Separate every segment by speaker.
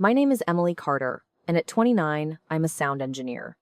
Speaker 1: My name is Emily Carter, and at 29, I'm a sound engineer.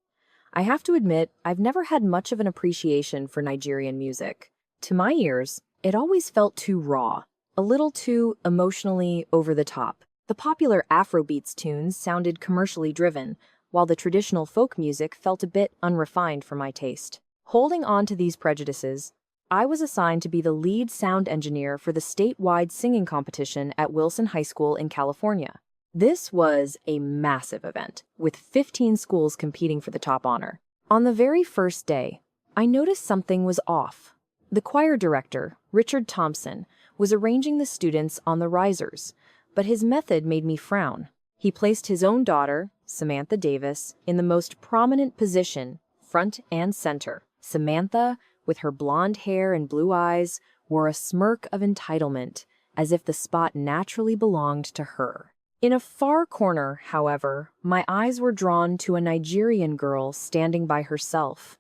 Speaker 1: I have to admit, I've never had much of an appreciation for Nigerian music. To my ears, it always felt too raw, a little too emotionally over the top. The popular Afrobeats tunes sounded commercially driven, while the traditional folk music felt a bit unrefined for my taste. Holding on to these prejudices, I was assigned to be the lead sound engineer for the statewide singing competition at Wilson High School in California. This was a massive event, with 15 schools competing for the top honor. On the very first day, I noticed something was off. The choir director, Richard Thompson, was arranging the students on the risers, but his method made me frown. He placed his own daughter, Samantha Davis, in the most prominent position, front and center. Samantha, with her blonde hair and blue eyes, wore a smirk of entitlement, as if the spot naturally belonged to her. In a far corner, however, my eyes were drawn to a Nigerian girl standing by herself.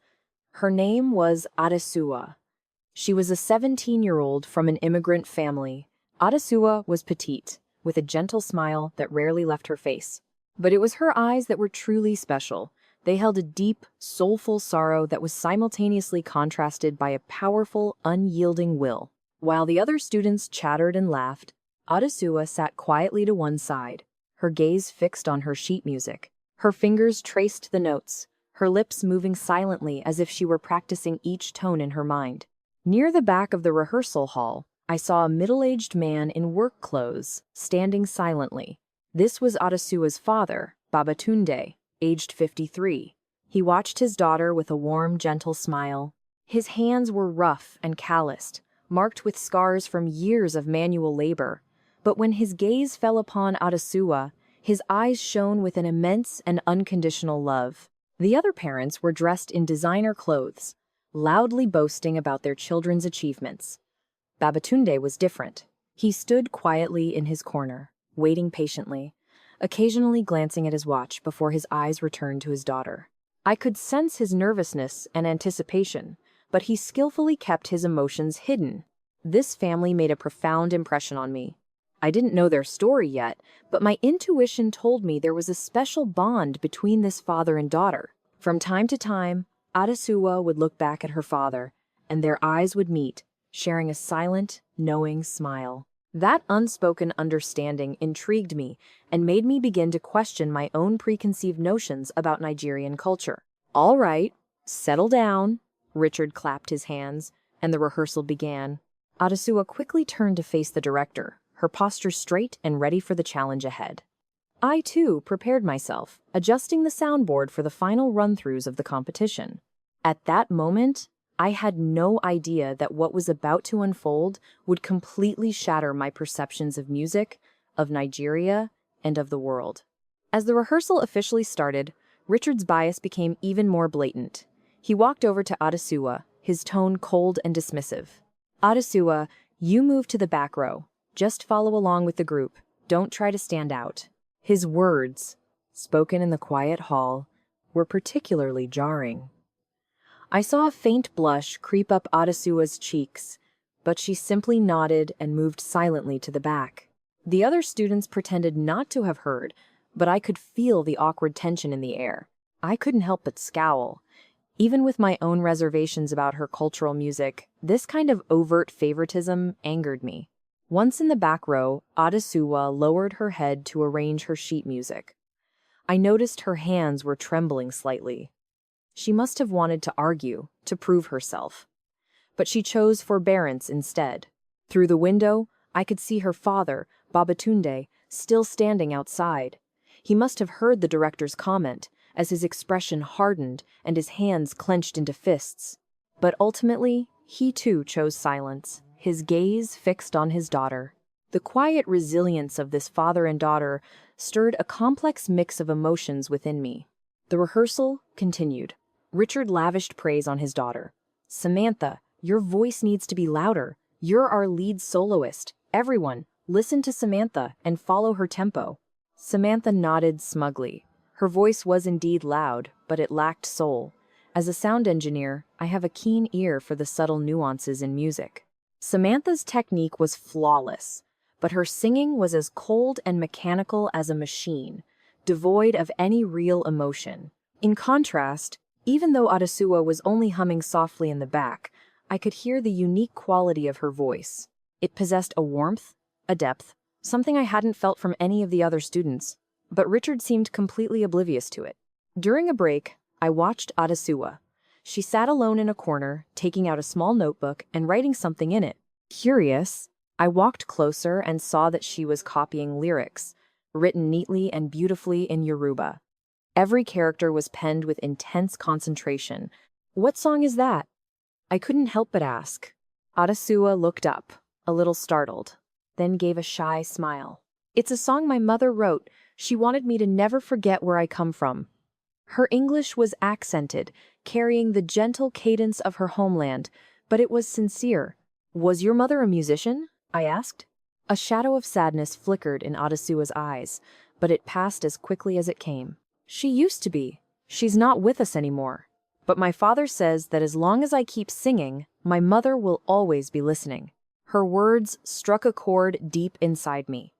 Speaker 1: Her name was Adesua. She was a 17-year-old from an immigrant family. Adesua was petite, with a gentle smile that rarely left her face. But it was her eyes that were truly special. They held a deep, soulful sorrow that was simultaneously contrasted by a powerful, unyielding will. While the other students chattered and laughed, Adesua sat quietly to one side, her gaze fixed on her sheet music. Her fingers traced the notes, her lips moving silently as if she were practicing each tone in her mind. Near the back of the rehearsal hall, I saw a middle-aged man in work clothes, standing silently. This was Adesua's father, Babatunde, aged 53. He watched his daughter with a warm, gentle smile. His hands were rough and calloused, marked with scars from years of manual labor. But when his gaze fell upon Adesua, his eyes shone with an immense and unconditional love. The other parents were dressed in designer clothes, loudly boasting about their children's achievements. Babatunde was different. He stood quietly in his corner, waiting patiently, occasionally glancing at his watch before his eyes returned to his daughter. I could sense his nervousness and anticipation, but he skillfully kept his emotions hidden. This family made a profound impression on me. I didn't know their story yet, but my intuition told me there was a special bond between this father and daughter. From time to time, Adesua would look back at her father, and their eyes would meet, sharing a silent, knowing smile. That unspoken understanding intrigued me and made me begin to question my own preconceived notions about Nigerian culture. "All right, settle down." Richard clapped his hands, and the rehearsal began. Adesua quickly turned to face the director, her posture straight and ready for the challenge ahead. I, too, prepared myself, adjusting the soundboard for the final run-throughs of the competition. At that moment, I had no idea that what was about to unfold would completely shatter my perceptions of music, of Nigeria, and of the world. As the rehearsal officially started, Richard's bias became even more blatant. He walked over to Adesua, his tone cold and dismissive. "Adesua, you move to the back row. Just follow along with the group. Don't try to stand out." His words, spoken in the quiet hall, were particularly jarring. I saw a faint blush creep up Adesua's cheeks, but she simply nodded and moved silently to the back. The other students pretended not to have heard, but I could feel the awkward tension in the air. I couldn't help but scowl. Even with my own reservations about her cultural music, this kind of overt favoritism angered me. Once in the back row, Adesua lowered her head to arrange her sheet music. I noticed her hands were trembling slightly. She must have wanted to argue, to prove herself. But she chose forbearance instead. Through the window, I could see her father, Babatunde, still standing outside. He must have heard the director's comment, as his expression hardened and his hands clenched into fists. But ultimately, he too chose silence, his gaze fixed on his daughter. The quiet resilience of this father and daughter stirred a complex mix of emotions within me. The rehearsal continued. Richard lavished praise on his daughter. "Samantha, your voice needs to be louder. You're our lead soloist. Everyone, listen to Samantha and follow her tempo." Samantha nodded smugly. Her voice was indeed loud, but it lacked soul. As a sound engineer, I have a keen ear for the subtle nuances in music. Samantha's technique was flawless, but her singing was as cold and mechanical as a machine, devoid of any real emotion. In contrast, even though Adesua was only humming softly in the back, I could hear the unique quality of her voice. It possessed a warmth, a depth, something I hadn't felt from any of the other students, but Richard seemed completely oblivious to it. During a break, I watched Adesua. She sat alone in a corner, taking out a small notebook and writing something in it. Curious, I walked closer and saw that she was copying lyrics, written neatly and beautifully in Yoruba. Every character was penned with intense concentration. "What song is that?" I couldn't help but ask. Adesua looked up, a little startled, then gave a shy smile. "It's a song my mother wrote. She wanted me to never forget where I come from." Her English was accented, carrying the gentle cadence of her homeland, but it was sincere. "Was your mother a musician?" I asked. A shadow of sadness flickered in Adesua's eyes, but it passed as quickly as it came. "She used to be. She's not with us anymore. But my father says that as long as I keep singing, my mother will always be listening." Her words struck a chord deep inside me.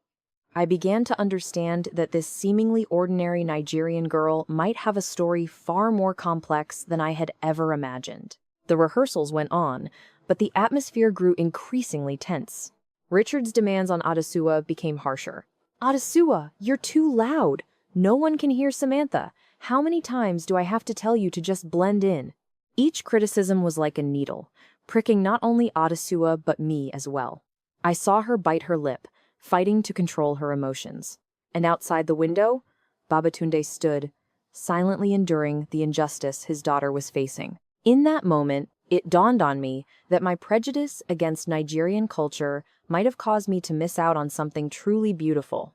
Speaker 1: I began to understand that this seemingly ordinary Nigerian girl might have a story far more complex than I had ever imagined. The rehearsals went on, but the atmosphere grew increasingly tense. Richard's demands on Adesua became harsher. "Adesua, you're too loud. No one can hear Samantha. How many times do I have to tell you to just blend in?" Each criticism was like a needle, pricking not only Adesua but me as well. I saw her bite her lip, fighting to control her emotions. And outside the window, Babatunde stood, silently enduring the injustice his daughter was facing. In that moment, it dawned on me that my prejudice against Nigerian culture might have caused me to miss out on something truly beautiful.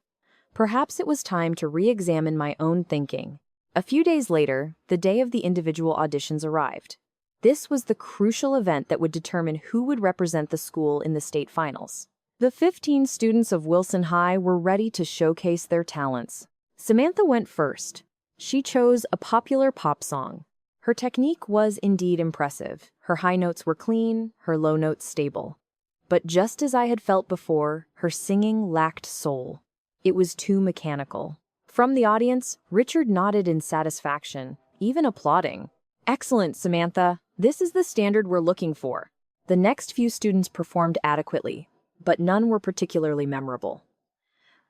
Speaker 1: Perhaps it was time to re-examine my own thinking. A few days later, the day of the individual auditions arrived. This was the crucial event that would determine who would represent the school in the state finals. The 15 students of Wilson High were ready to showcase their talents. Samantha went first. She chose a popular pop song. Her technique was indeed impressive. Her high notes were clean, her low notes stable. But just as I had felt before, her singing lacked soul. It was too mechanical. From the audience, Richard nodded in satisfaction, even applauding. "Excellent, Samantha. This is the standard we're looking for." The next few students performed adequately, but none were particularly memorable.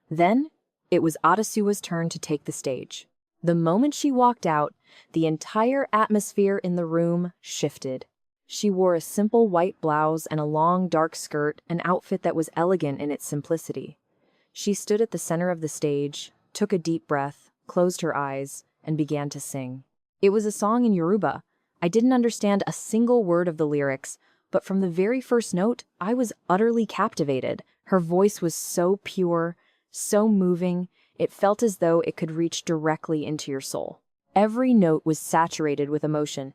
Speaker 1: Then, it was Adesua's turn to take the stage. The moment she walked out, the entire atmosphere in the room shifted. She wore a simple white blouse and a long dark skirt, an outfit that was elegant in its simplicity. She stood at the center of the stage, took a deep breath, closed her eyes, and began to sing. It was a song in Yoruba. I didn't understand a single word of the lyrics, but from the very first note, I was utterly captivated. Her voice was so pure, so moving, it felt as though it could reach directly into your soul. Every note was saturated with emotion.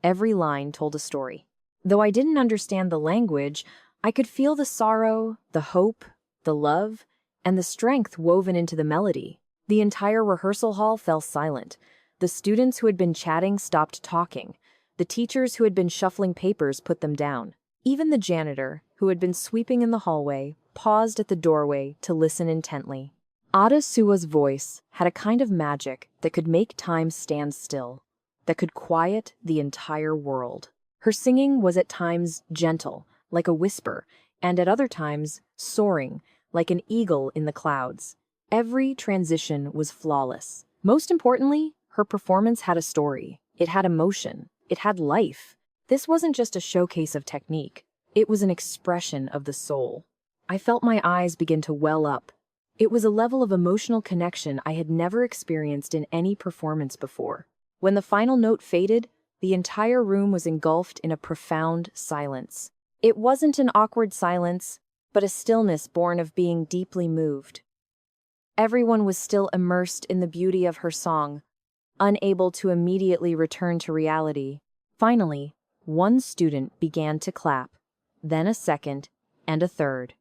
Speaker 1: Every line told a story. Though I didn't understand the language, I could feel the sorrow, the hope, the love, and the strength woven into the melody. The entire rehearsal hall fell silent. The students who had been chatting stopped talking. The teachers who had been shuffling papers put them down. Even the janitor, who had been sweeping in the hallway, paused at the doorway to listen intently. Adesua's voice had a kind of magic that could make time stand still, that could quiet the entire world. Her singing was at times gentle, like a whisper, and at other times soaring, like an eagle in the clouds. Every transition was flawless. Most importantly, her performance had a story. It had emotion. It had life. This wasn't just a showcase of technique. It was an expression of the soul. I felt my eyes begin to well up. It was a level of emotional connection I had never experienced in any performance before. When the final note faded, the entire room was engulfed in a profound silence. It wasn't an awkward silence, but a stillness born of being deeply moved. Everyone was still immersed in the beauty of her song, unable to immediately return to reality. Finally, one student began to clap, then a second, and a third.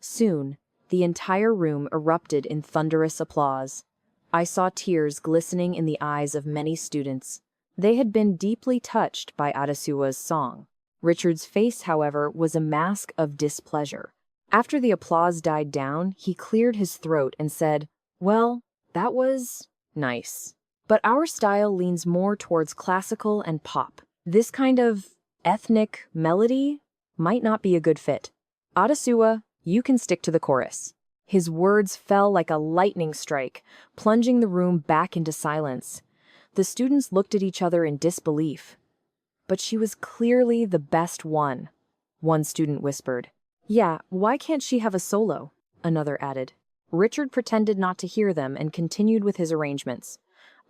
Speaker 1: Soon, the entire room erupted in thunderous applause. I saw tears glistening in the eyes of many students. They had been deeply touched by Adesua's song. Richard's face, however, was a mask of displeasure. After the applause died down, he cleared his throat and said, "Well, that was nice. But our style leans more towards classical and pop. This kind of ethnic melody might not be a good fit. Adesua, you can stick to the chorus." His words fell like a lightning strike, plunging the room back into silence. The students looked at each other in disbelief. "But she was clearly the best one," one student whispered. "Yeah, why can't she have a solo?" another added. Richard pretended not to hear them and continued with his arrangements.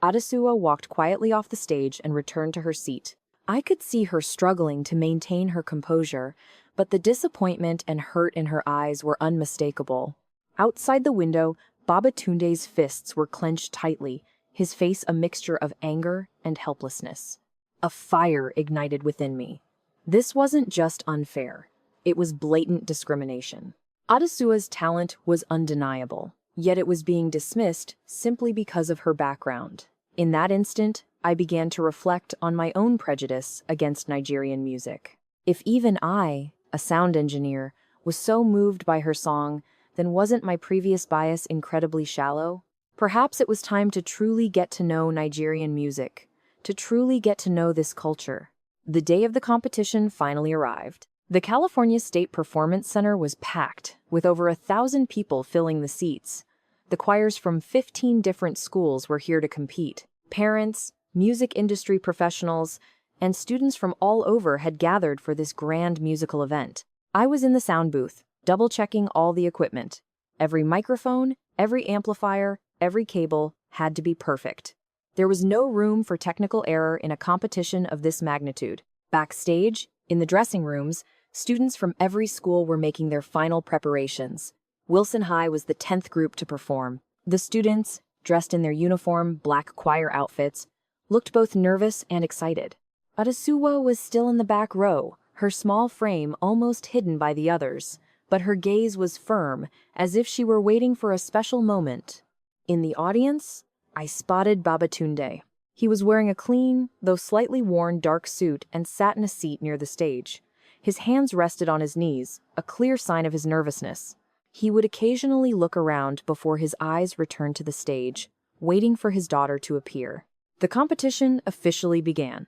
Speaker 1: Adesua walked quietly off the stage and returned to her seat. I could see her struggling to maintain her composure, but the disappointment and hurt in her eyes were unmistakable. Outside the window, Babatunde's fists were clenched tightly, his face a mixture of anger and helplessness. A fire ignited within me. This wasn't just unfair. It was blatant discrimination. Adesua's talent was undeniable, yet it was being dismissed simply because of her background. In that instant, I began to reflect on my own prejudice against Nigerian music. If even I, a sound engineer, was so moved by her song, then wasn't my previous bias incredibly shallow? Perhaps it was time to truly get to know Nigerian music, to truly get to know this culture. The day of the competition finally arrived. The California State Performance Center was packed, with over 1,000 people filling the seats. The choirs from 15 different schools were here to compete. Parents, music industry professionals, and students from all over had gathered for this grand musical event. I was in the sound booth, double-checking all the equipment. Every microphone, every amplifier, every cable had to be perfect. There was no room for technical error in a competition of this magnitude. Backstage, in the dressing rooms, students from every school were making their final preparations. Wilson High was the 10th group to perform. The students, dressed in their uniform, black choir outfits, looked both nervous and excited. Adesua was still in the back row, her small frame almost hidden by the others, but her gaze was firm, as if she were waiting for a special moment. In the audience, I spotted Babatunde. He was wearing a clean, though slightly worn dark suit and sat in a seat near the stage. His hands rested on his knees, a clear sign of his nervousness. He would occasionally look around before his eyes returned to the stage, waiting for his daughter to appear. The competition officially began.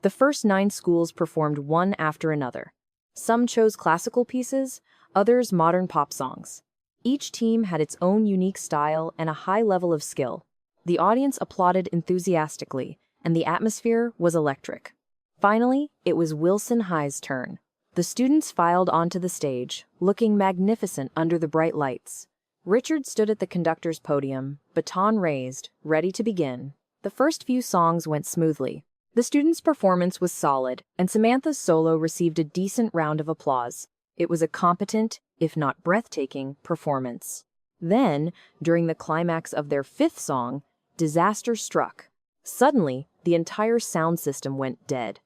Speaker 1: The first 9 schools performed one after another. Some chose classical pieces, others modern pop songs. Each team had its own unique style and a high level of skill. The audience applauded enthusiastically, and the atmosphere was electric. Finally, it was Wilson High's turn. The students filed onto the stage, looking magnificent under the bright lights. Richard stood at the conductor's podium, baton raised, ready to begin. The first few songs went smoothly. The students' performance was solid, and Samantha's solo received a decent round of applause. It was a competent, if not breathtaking, performance. Then, during the climax of their 5th song, disaster struck. Suddenly, the entire sound system went dead.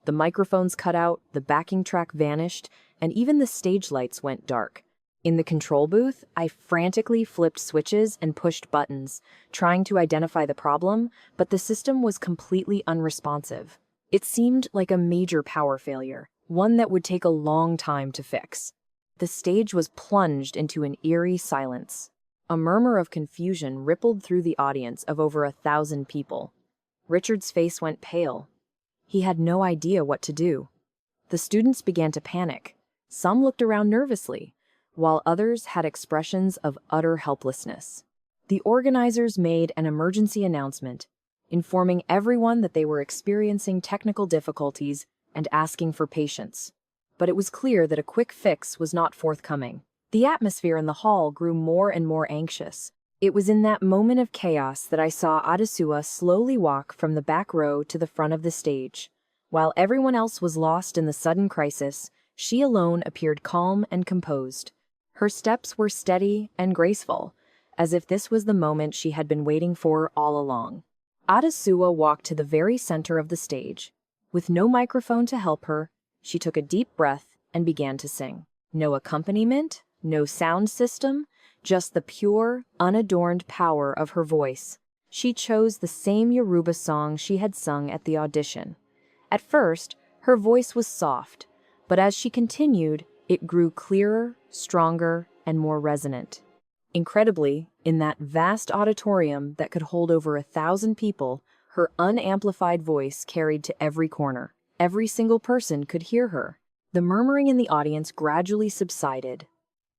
Speaker 1: The microphones cut out, the backing track vanished, and even the stage lights went dark. In the control booth, I frantically flipped switches and pushed buttons, trying to identify the problem, but the system was completely unresponsive. It seemed like a major power failure, one that would take a long time to fix. The stage was plunged into an eerie silence. A murmur of confusion rippled through the audience of over 1,000 people. Richard's face went pale. He had no idea what to do. The students began to panic. Some looked around nervously, while others had expressions of utter helplessness. The organizers made an emergency announcement, informing everyone that they were experiencing technical difficulties and asking for patience. But it was clear that a quick fix was not forthcoming. The atmosphere in the hall grew more and more anxious. It was in that moment of chaos that I saw Adesua slowly walk from the back row to the front of the stage. While everyone else was lost in the sudden crisis, she alone appeared calm and composed. Her steps were steady and graceful, as if this was the moment she had been waiting for all along. Adesua walked to the very center of the stage. With no microphone to help her, she took a deep breath and began to sing. No accompaniment, no sound system, just the pure, unadorned power of her voice. She chose the same Yoruba song she had sung at the audition. At first, her voice was soft, but as she continued, It grew clearer, stronger, and more resonant. Incredibly, in that vast auditorium that could hold over 1,000 people, her unamplified voice carried to every corner. Every single person could hear her. The murmuring in the audience gradually subsided.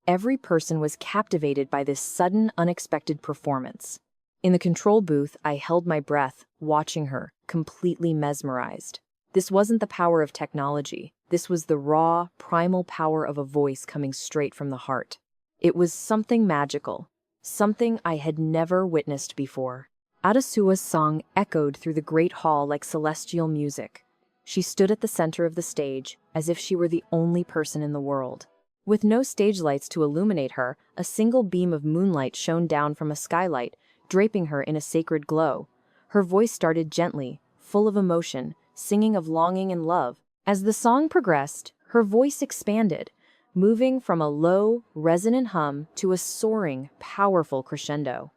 Speaker 1: Every person was captivated by this sudden, unexpected performance. In the control booth, I held my breath, watching her, completely mesmerized. This wasn't the power of technology. This was the raw, primal power of a voice coming straight from the heart. It was something magical, something I had never witnessed before. Adasua's song echoed through the great hall like celestial music. She stood at the center of the stage, as if she were the only person in the world. With no stage lights to illuminate her, a single beam of moonlight shone down from a skylight, draping her in a sacred glow. Her voice started gently, full of emotion, singing of longing and love. As the song progressed, her voice expanded, moving from a low, resonant hum to a soaring, powerful crescendo.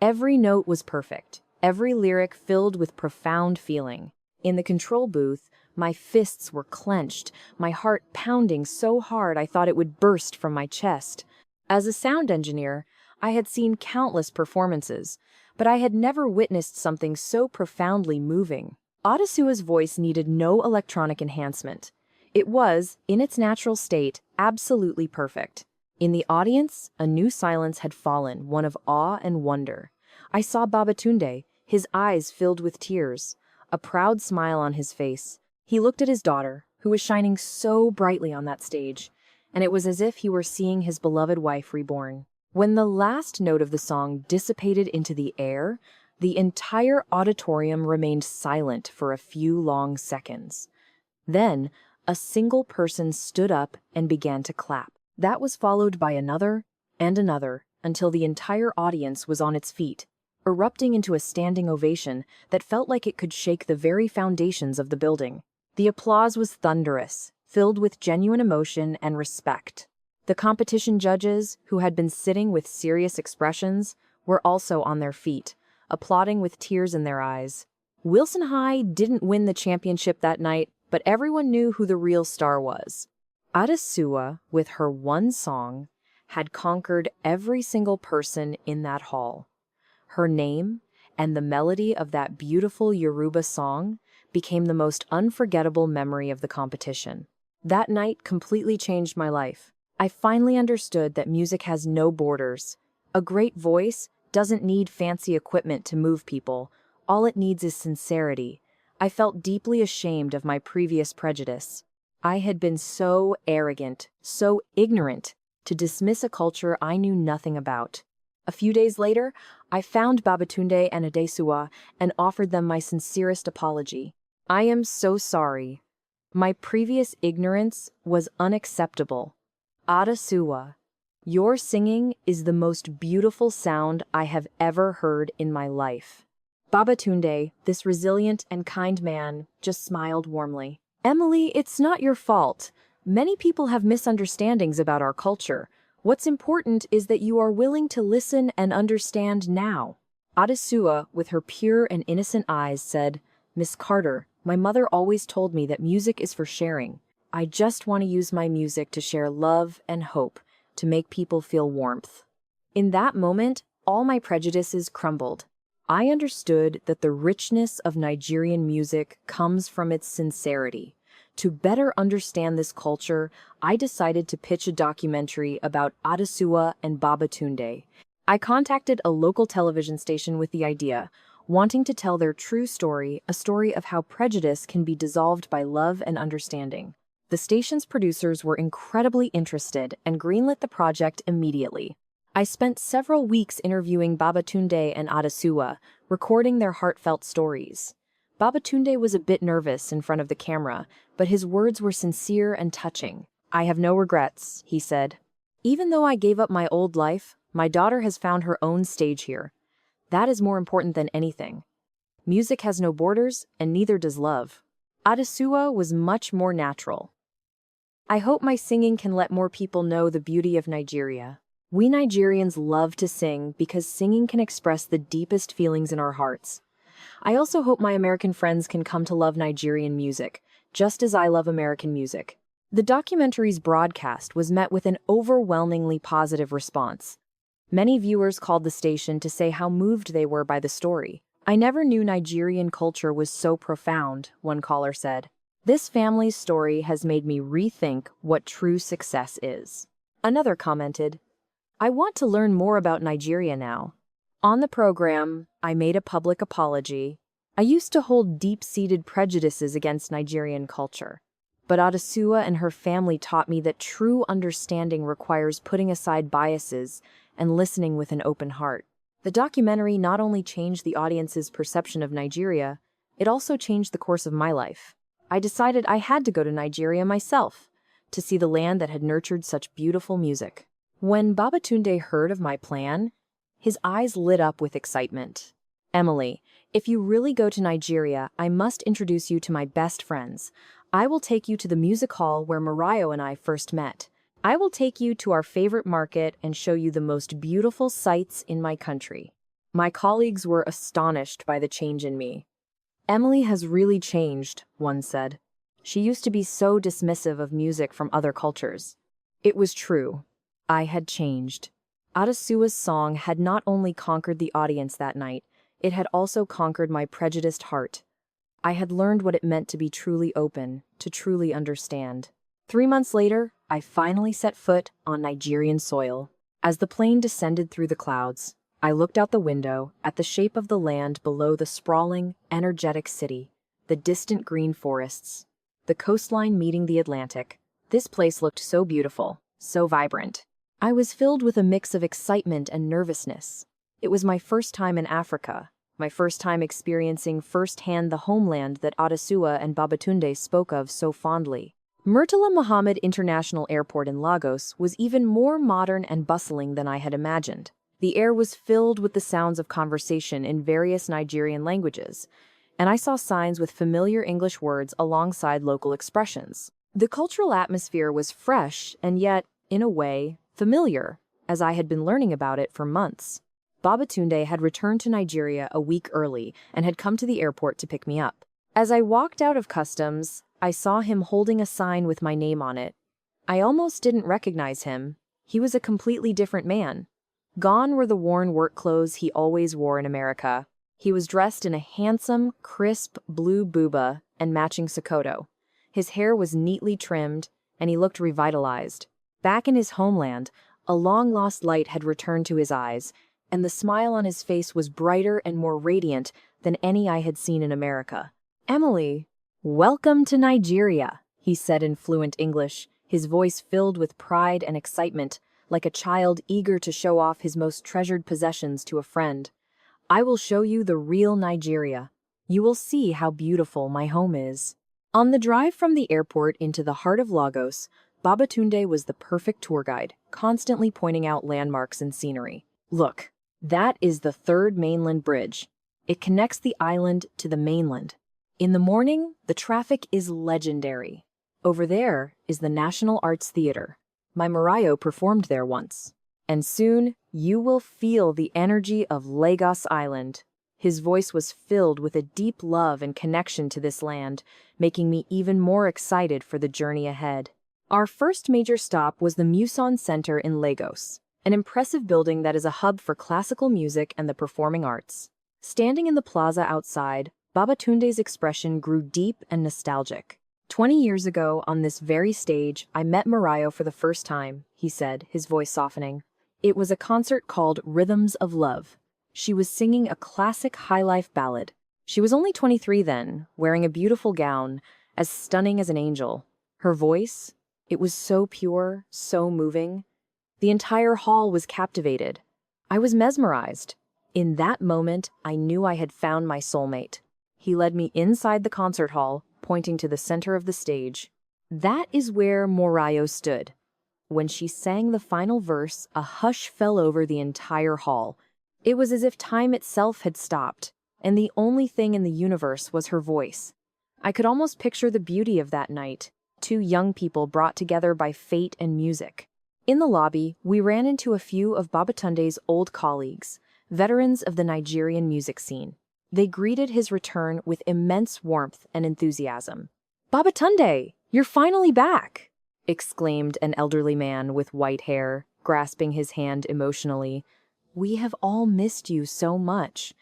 Speaker 1: Every note was perfect, every lyric filled with profound feeling. In the control booth, my fists were clenched, my heart pounding so hard I thought it would burst from my chest. As a sound engineer, I had seen countless performances, but I had never witnessed something so profoundly moving. Adasua's voice needed no electronic enhancement. It was, in its natural state, absolutely perfect. In the audience, a new silence had fallen, one of awe and wonder. I saw Babatunde, his eyes filled with tears, a proud smile on his face. He looked at his daughter, who was shining so brightly on that stage, and it was as if he were seeing his beloved wife reborn. When the last note of the song dissipated into the air, the entire auditorium remained silent for a few long seconds. Then, a single person stood up and began to clap. That was followed by another and another, until the entire audience was on its feet, erupting into a standing ovation that felt like it could shake the very foundations of the building. The applause was thunderous, filled with genuine emotion and respect. The competition judges, who had been sitting with serious expressions, were also on their feet, applauding with tears in their eyes. Wilson High didn't win the championship that night, but everyone knew who the real star was. Adasua, with her one song, had conquered every single person in that hall. Her name and the melody of that beautiful Yoruba song became the most unforgettable memory of the competition. That night completely changed my life. I finally understood that music has no borders. A great voice doesn't need fancy equipment to move people. All it needs is sincerity. I felt deeply ashamed of my previous prejudice. I had been so arrogant, so ignorant, to dismiss a culture I knew nothing about. A few days later, I found Babatunde and Adesua and offered them my sincerest apology. I am so sorry. My previous ignorance was unacceptable. Adesua, your singing is the most beautiful sound I have ever heard in my life. Babatunde, this resilient and kind man, just smiled warmly. Emily, it's not your fault. Many people have misunderstandings about our culture. What's important is that you are willing to listen and understand now. Adesua, with her pure and innocent eyes, said, Miss Carter, my mother always told me that music is for sharing. I just want to use my music to share love and hope, to make people feel warmth. In that moment, all my prejudices crumbled. I understood that the richness of Nigerian music comes from its sincerity. To better understand this culture, I decided to pitch a documentary about Adesua and Babatunde. I contacted a local television station with the idea, wanting to tell their true story, a story of how prejudice can be dissolved by love and understanding. The station's producers were incredibly interested and greenlit the project immediately. I spent several weeks interviewing Babatunde and Adesua, recording their heartfelt stories. Babatunde was a bit nervous in front of the camera, but his words were sincere and touching. I have no regrets, he said. Even though I gave up my old life, my daughter has found her own stage here. That is more important than anything. Music has no borders, and neither does love. Adesua was much more natural. I hope my singing can let more people know the beauty of Nigeria. We Nigerians love to sing because singing can express the deepest feelings in our hearts. I also hope my American friends can come to love Nigerian music, just as I love American music. The documentary's broadcast was met with an overwhelmingly positive response. Many viewers called the station to say how moved they were by the story. "I never knew Nigerian culture was so profound," one caller said. "This family's story has made me rethink what true success is." Another commented, "I want to learn more about Nigeria now. On the program, I made a public apology. I used to hold deep-seated prejudices against Nigerian culture. But Adesua and her family taught me that true understanding requires putting aside biases and listening with an open heart." The documentary not only changed the audience's perception of Nigeria, it also changed the course of my life. I decided I had to go to Nigeria myself to see the land that had nurtured such beautiful music. When Babatunde heard of my plan, his eyes lit up with excitement. "Emily, if you really go to Nigeria, I must introduce you to my best friends. I will take you to the music hall where Mariah and I first met. I will take you to our favorite market and show you the most beautiful sights in my country." My colleagues were astonished by the change in me. "Emily has really changed," one said. "She used to be so dismissive of music from other cultures." It was true. I had changed. Adesua's song had not only conquered the audience that night, it had also conquered my prejudiced heart. I had learned what it meant to be truly open, to truly understand. 3 months later, I finally set foot on Nigerian soil. As the plane descended through the clouds, I looked out the window at the shape of the land below the sprawling, energetic city, the distant green forests, the coastline meeting the Atlantic. This place looked so beautiful, so vibrant. I was filled with a mix of excitement and nervousness. It was my first time in Africa, my first time experiencing firsthand the homeland that Adesua and Babatunde spoke of so fondly. Murtala Muhammad International Airport in Lagos was even more modern and bustling than I had imagined. The air was filled with the sounds of conversation in various Nigerian languages, and I saw signs with familiar English words alongside local expressions. The cultural atmosphere was fresh and yet, in a way, familiar, as I had been learning about it for months. Babatunde had returned to Nigeria a week early and had come to the airport to pick me up. As I walked out of customs, I saw him holding a sign with my name on it. I almost didn't recognize him. He was a completely different man. Gone were the worn work clothes he always wore in America. He was dressed in a handsome, crisp blue buba and matching Sokoto. His hair was neatly trimmed, and he looked revitalized. Back in his homeland, a long-lost light had returned to his eyes, and the smile on his face was brighter and more radiant than any I had seen in America. "Emily, welcome to Nigeria," he said in fluent English, his voice filled with pride and excitement, like a child eager to show off his most treasured possessions to a friend. "I will show you the real Nigeria. You will see how beautiful my home is." On the drive from the airport into the heart of Lagos, Babatunde was the perfect tour guide, constantly pointing out landmarks and scenery. "Look, that is the third mainland bridge. It connects the island to the mainland. In the morning, the traffic is legendary. Over there is the National Arts Theater. My Mariah performed there once. And soon, you will feel the energy of Lagos Island." His voice was filled with a deep love and connection to this land, making me even more excited for the journey ahead. Our first major stop was the Muson Center in Lagos, an impressive building that is a hub for classical music and the performing arts. Standing in the plaza outside, Babatunde's expression grew deep and nostalgic. 20 years ago, on this very stage, I met Mariah for the first time," he said, his voice softening. "It was a concert called Rhythms of Love. She was singing a classic high-life ballad. She was only 23 then, wearing a beautiful gown, as stunning as an angel. Her voice, it was so pure, so moving. The entire hall was captivated. I was mesmerized. In that moment, I knew I had found my soulmate." He led me inside the concert hall, pointing to the center of the stage. That is where Morayo stood. When she sang the final verse, a hush fell over the entire hall. It was as if time itself had stopped, and the only thing in the universe was her voice. I could almost picture the beauty of that night, two young people brought together by fate and music. In the lobby, we ran into a few of Babatunde's old colleagues, veterans of the Nigerian music scene. They greeted his return with immense warmth and enthusiasm. "Babatunde, you're finally back! exclaimed an elderly man with white hair, grasping his hand emotionally. We have all missed you so much.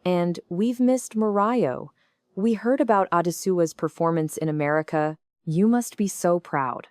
Speaker 1: And we've missed Morayo. We heard about Adesuwa's performance in America. You must be so proud.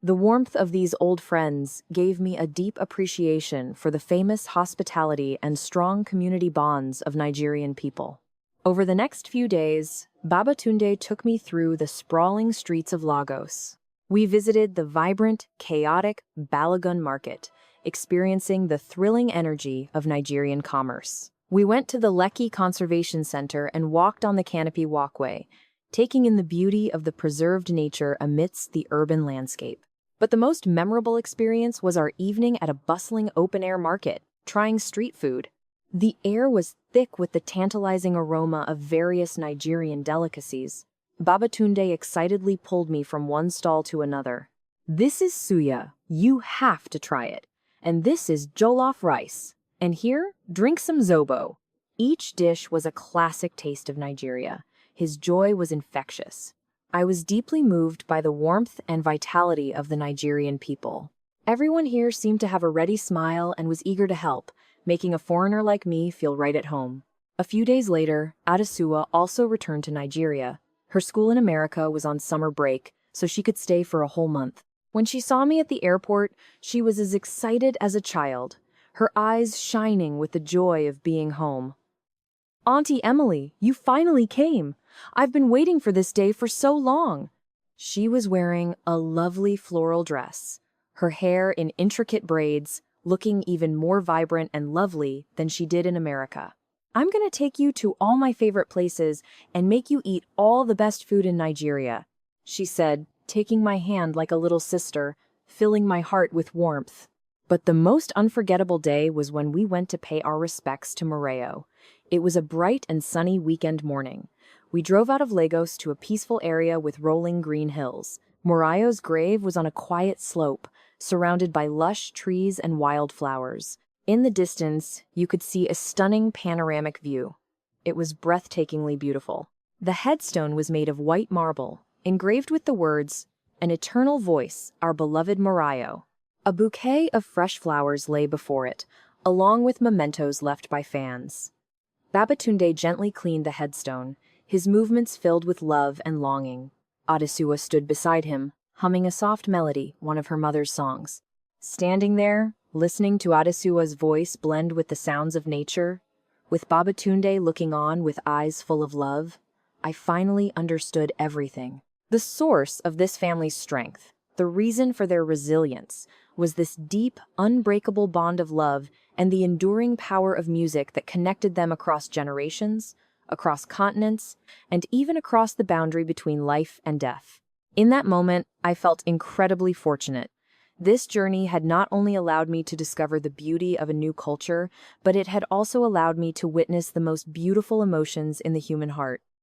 Speaker 1: The warmth of these old friends gave me a deep appreciation for the famous hospitality and strong community bonds of Nigerian people. Over the next few days, Babatunde took me through the sprawling streets of Lagos. We visited the vibrant, chaotic Balogun market, experiencing the thrilling energy of Nigerian commerce. We went to the Lekki Conservation Center and walked on the canopy walkway, taking in the beauty of the preserved nature amidst the urban landscape. But the most memorable experience was our evening at a bustling open-air market, trying street food. The air was thick with the tantalizing aroma of various Nigerian delicacies. Babatunde excitedly pulled me from one stall to another. This is suya. You have to try it. And this is jollof rice. And here, drink some zobo. Each dish was a classic taste of Nigeria. His joy was infectious. I was deeply moved by the warmth and vitality of the Nigerian people. Everyone here seemed to have a ready smile and was eager to help, making a foreigner like me feel right at home. A few days later, Adesuwa also returned to Nigeria. Her school in America was on summer break, so she could stay for a whole month. When she saw me at the airport, she was as excited as a child, her eyes shining with the joy of being home. Auntie Emily, you finally came. I've been waiting for this day for so long. She was wearing a lovely floral dress, her hair in intricate braids, looking even more vibrant and lovely than she did in America. I'm going to take you to all my favorite places and make you eat all the best food in Nigeria, she said, taking my hand like a little sister, filling my heart with warmth. But the most unforgettable day was when we went to pay our respects to Morayo. It was a bright and sunny weekend morning. We drove out of Lagos to a peaceful area with rolling green hills. Morayo's grave was on a quiet slope, surrounded by lush trees and wildflowers. In the distance, you could see a stunning panoramic view. It was breathtakingly beautiful. The headstone was made of white marble, engraved with the words, "An eternal voice, our beloved Morayo." A bouquet of fresh flowers lay before it, along with mementos left by fans. Babatunde gently cleaned the headstone, his movements filled with love and longing. Adesuwa stood beside him, humming a soft melody, one of her mother's songs. Standing there, listening to Adesuwa's voice blend with the sounds of nature, with Babatunde looking on with eyes full of love, I finally understood everything. The source of this family's strength, the reason for their resilience, was this deep, unbreakable bond of love and the enduring power of music that connected them across generations, across continents, and even across the boundary between life and death. In that moment, I felt incredibly fortunate. This journey had not only allowed me to discover the beauty of a new culture, but it had also allowed me to witness the most beautiful emotions in the human heart.